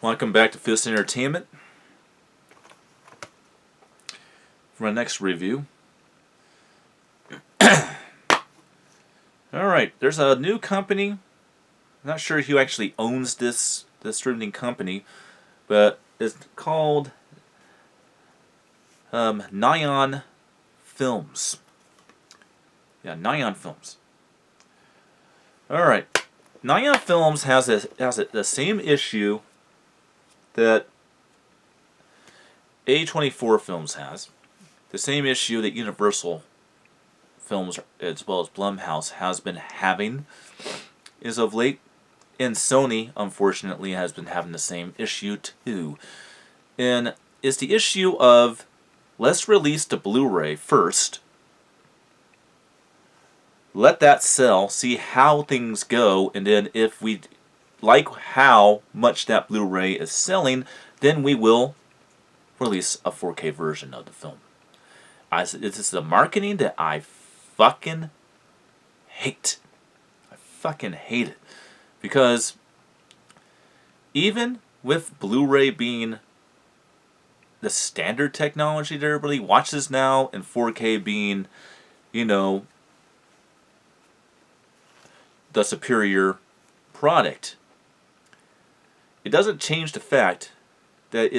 Welcome back to Fist Entertainment. For my next review. Alright, there's a new company. I'm not sure who actually owns this streaming company, but it's called Neon Films. Yeah, Neon Films. Alright. Neon Films has the same issue that A24 Films has. The same issue that Universal Films, as well as Blumhouse, has been having is of late. And Sony, unfortunately, has been having the same issue too. And it's the issue of, let's release the Blu-ray first. Let that sell, see how things go, and then if we like how much that Blu-ray is selling, then we will release a 4K version of the film. This is the marketing that I fucking hate. I fucking hate it. Because even with Blu-ray being the standard technology that everybody watches now, and 4K being, the superior product, it doesn't change the fact that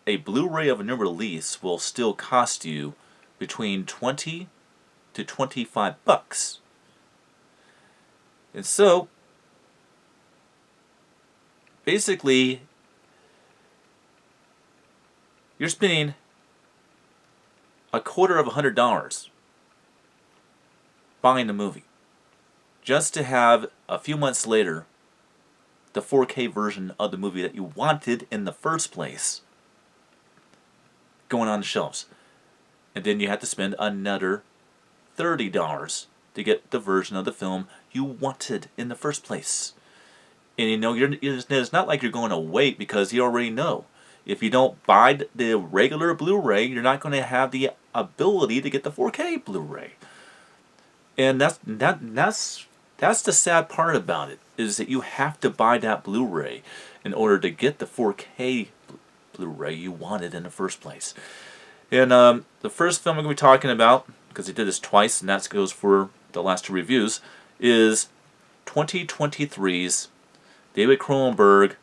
a Blu-ray of a new release will still cost you between $20 to $25. And so, basically, you're spending $250 buying the movie just to have a few months later the 4K version of the movie that you wanted in the first place going on the shelves. And then you have to spend another $30 to get the version of the film you wanted in the first place. And it's not like you're going to wait, because you already know if you don't buy the regular Blu-ray, you're not going to have the ability to get the 4K Blu-ray. And that's the sad part about it, is that you have to buy that Blu-ray in order to get the 4K Blu-ray you wanted in the first place. And the first film I'm going to be talking about, because he did this twice, and that goes for the last two reviews, is 2023's David Cronenberg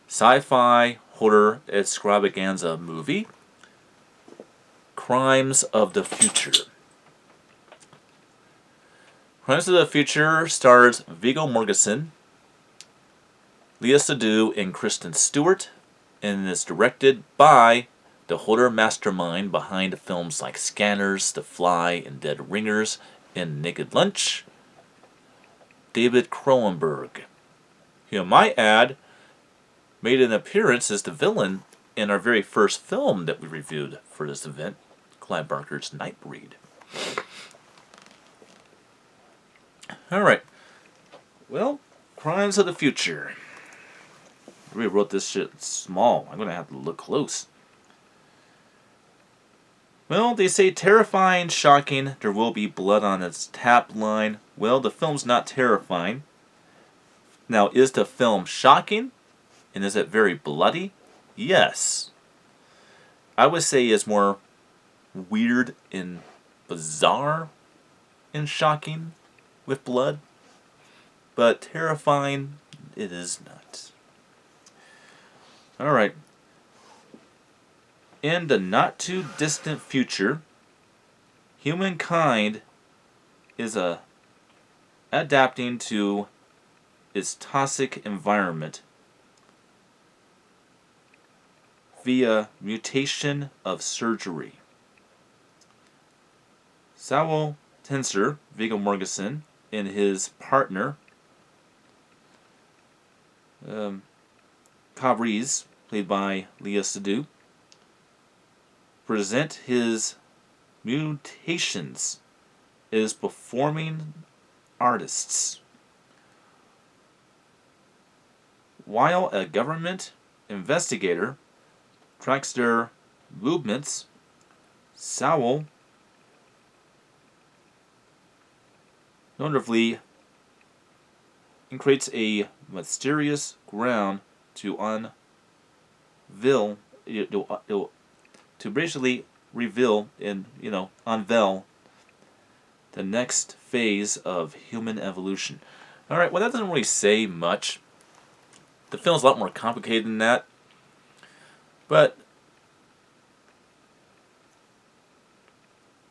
sci-fi horror extravaganza movie, Crimes of the Future. Crimes of the Future stars Viggo Mortensen, Léa Seydoux, and Kristen Stewart, and is directed by the horror mastermind behind films like Scanners, The Fly, and Dead Ringers, and Naked Lunch, David Cronenberg. Who, I might add, made an appearance as the villain in our very first film that we reviewed for this event, Clive Barker's Nightbreed. Alright. Well, Crimes of the Future. I really wrote this shit small. I'm going to have to look close. Well, they say terrifying, shocking, there will be blood on its tap line. Well, the film's not terrifying. Now, is the film shocking? And is it very bloody? Yes. I would say it's more weird and bizarre and shocking with blood. But terrifying, it is not. Alright. In the not-too-distant future, humankind is adapting to its toxic environment via mutation of surgery. Saul Tenser, Viggo Mortensen, and his partner, Cabriz, played by Léa Seydoux, present his mutations as performing artists. While a government investigator tracks their movements, Saul notably creates a mysterious ground to unveil, to basically reveal and unveil the next phase of human evolution. All right, well that doesn't really say much. The film's a lot more complicated than that, but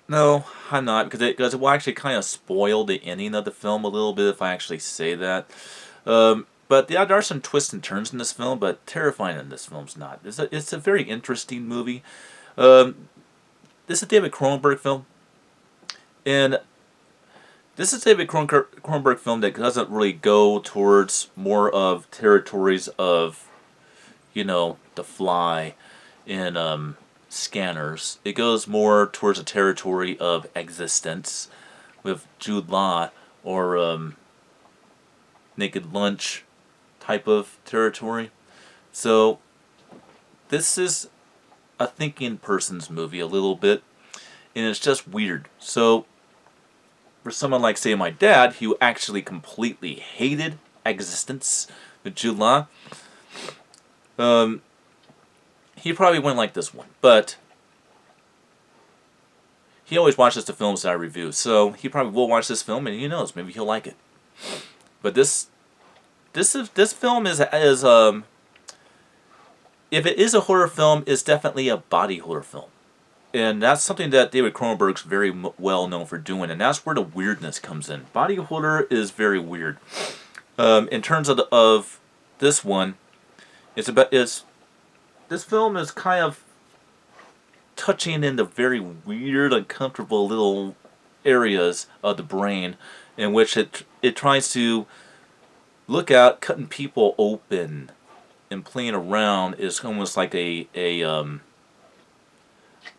no, I'm not, because it will actually kind of spoil the ending of the film a little bit if I actually say that. But yeah, there are some twists and turns in this film, but terrifying in this film's not. It's a very interesting movie. This is a David Cronenberg film, and this is a David Cronenberg film that doesn't really go towards more of territories of, The Fly and Scanners. It goes more towards a territory of Existence with Jude Law or Naked Lunch type of territory. So this is a thinking person's movie a little bit, and it's just weird. So for someone like, say, my dad, who actually completely hated Existence with Jude Law, he probably wouldn't like this one, but he always watches the films that I review, so he probably will watch this film, and who knows, maybe he'll like it. But this film is if it is a horror film, it's definitely a body horror film, and that's something that David Cronenberg's very well known for doing, and that's where the weirdness comes in. Body horror is very weird. In terms of this one, this film is kind of touching into very weird, uncomfortable little areas of the brain in which it tries to look at cutting people open and playing around is almost like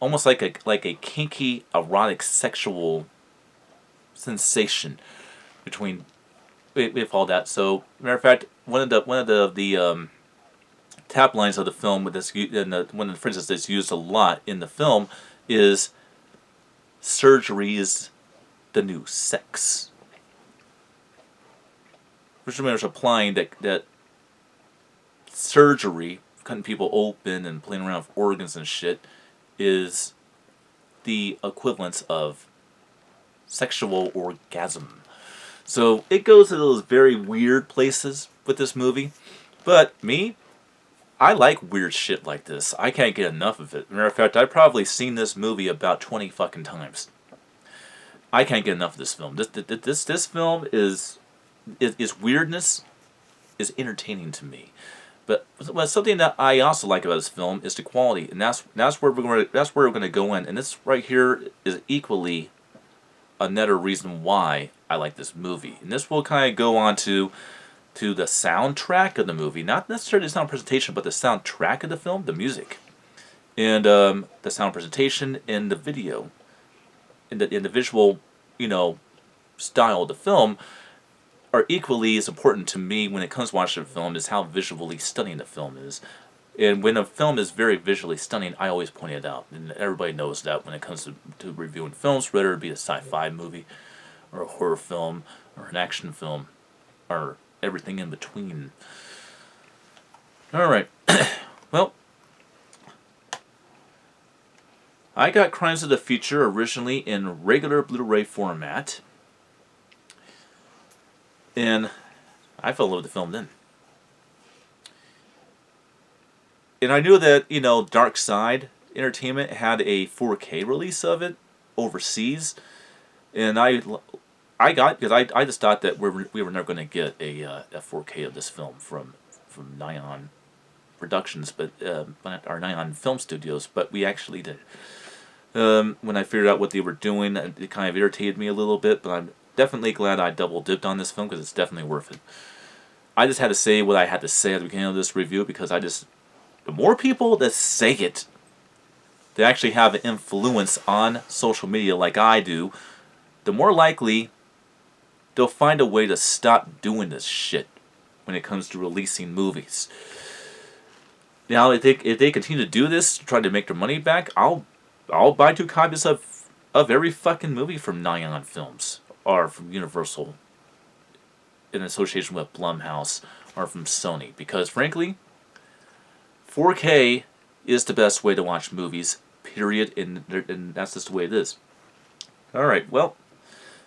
almost like a kinky, erotic, sexual sensation between with all that. So, matter of fact, one of the tap lines of the film with this, and one of the phrases that's used a lot in the film is, "Surgery is the new sex." Which is implying that surgery, cutting people open and playing around with organs and shit, is the equivalence of sexual orgasm. So it goes to those very weird places with this movie. But me, I like weird shit like this. I can't get enough of it. Matter of fact, I've probably seen this movie about 20 fucking times. I can't get enough of this film. This film is weirdness is entertaining to me. But something that I also like about this film is the quality, and that's where we're going to go in. And this right here is equally another reason why I like this movie. And this will kind of go on to the soundtrack of the movie, not necessarily the sound presentation, but the soundtrack of the film, the music, and the sound presentation and the video, in the visual, style of the film, are equally as important to me when it comes to watching a film as how visually stunning the film is. And when a film is very visually stunning, I always point it out, and everybody knows that when it comes to reviewing films, whether it be a sci-fi movie, or a horror film, or an action film, or everything in between. Alright, well, I got Crimes of the Future originally in regular Blu-ray format, and I fell in love with the film then. And I knew that, Dark Side Entertainment had a 4K release of it overseas, and I got, because I just thought that we were never going to get a 4K of this film from Nyan Productions, but our Nyan Film Studios, but we actually did. When I figured out what they were doing, it kind of irritated me a little bit, but I'm definitely glad I double dipped on this film because it's definitely worth it. I just had to say what I had to say at the beginning of this review because the more people that say it, that actually have an influence on social media like I do, the more likely they'll find a way to stop doing this shit when it comes to releasing movies. Now, if they continue to do this, trying to make their money back, I'll buy 2 copies of every fucking movie from Nyan Films or from Universal in association with Blumhouse are from Sony. Because frankly, 4K is the best way to watch movies, period, and that's just the way it is. Alright, well,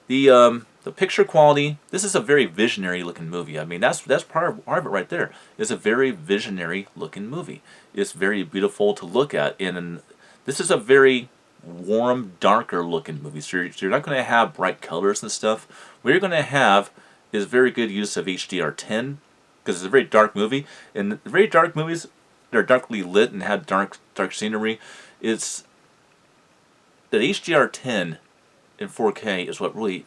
the picture quality, this is a very visionary looking movie. I mean, that's part of it right there. It's a very visionary looking movie. It's very beautiful to look at, and this is a very warm, darker looking movie. So you're not going to have bright colors and stuff. What you're going to have is very good use of HDR10, because it's a very dark movie, and very dark movies that are darkly lit and have dark scenery, it's that HDR10 in 4K is what really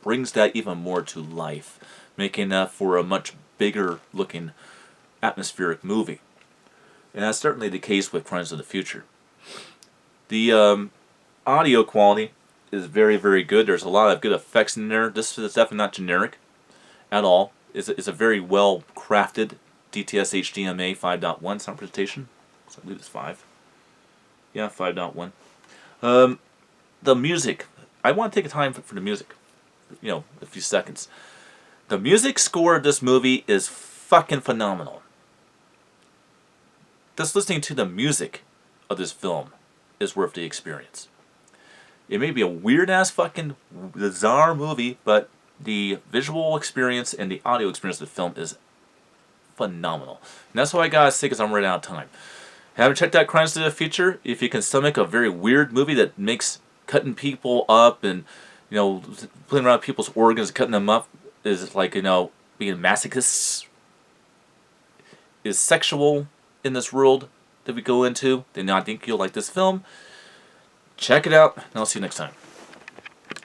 brings that even more to life, making that for a much bigger looking atmospheric movie. And that's certainly the case with Crimes of the Future. The audio quality is very, very good. There's a lot of good effects in there. This is definitely not generic at all. It's a very well crafted DTS HDMA 5.1 sound presentation. So I believe it's 5. Yeah, 5.1. The music. I want to take a time for the music. You know, a few seconds. The music score of this movie is fucking phenomenal. Just listening to the music of this film is worth the experience. It may be a weird-ass fucking bizarre movie, but the visual experience and the audio experience of the film is phenomenal. And that's all I gotta say because I'm running out of time. Haven't checked out Crimes of the Future? If you can stomach a very weird movie that makes cutting people up and, you know, playing around people's organs, cutting them up, is like, you know, being masochists, is sexual in this world that we go into, then I think you'll like this film. Check it out, and I'll see you next time.